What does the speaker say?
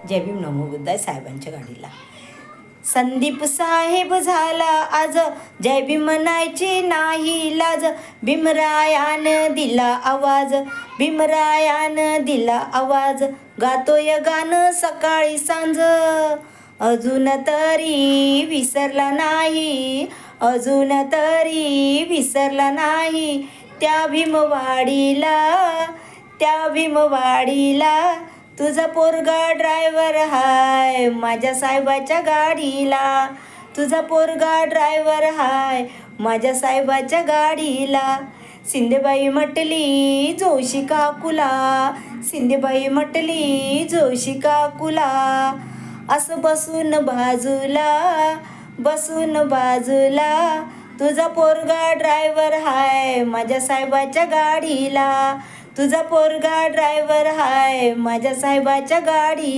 जय भीम नमो बुद्धाय साहेबांच्या गाडीला. संदीप साहेब झाला आज, जय भीम म्हणायची नाही लाज. भीमरायान दिला आवाज, भीमरायान दिला आवाज. गातोय गाणं सकाळी सांज, अजून तरी विसरला नाही, अजून तरी विसरला नाही. त्या भीमवाडीला, त्या भीमवाडीला तुझा पोरगा ड्रायव्हर हाय माझ्या साहेबाच्या गाडीला. तुझा पोरगा ड्रायव्हर हाय माझ्या साहेबाच्या गाडीला. सिंधेबाई म्हटली जोशी काकूला, सिंधेबाई म्हटली जोशी काकूला. असं बसून बाजूला, बसून बाजूला तुझा पोरगा ड्रायव्हर हाय माझ्या साहेबाच्या गाडीला. तुझा पोरगा ड्रायव्हर हाय माझ्या साहेबाच्या गाडीला.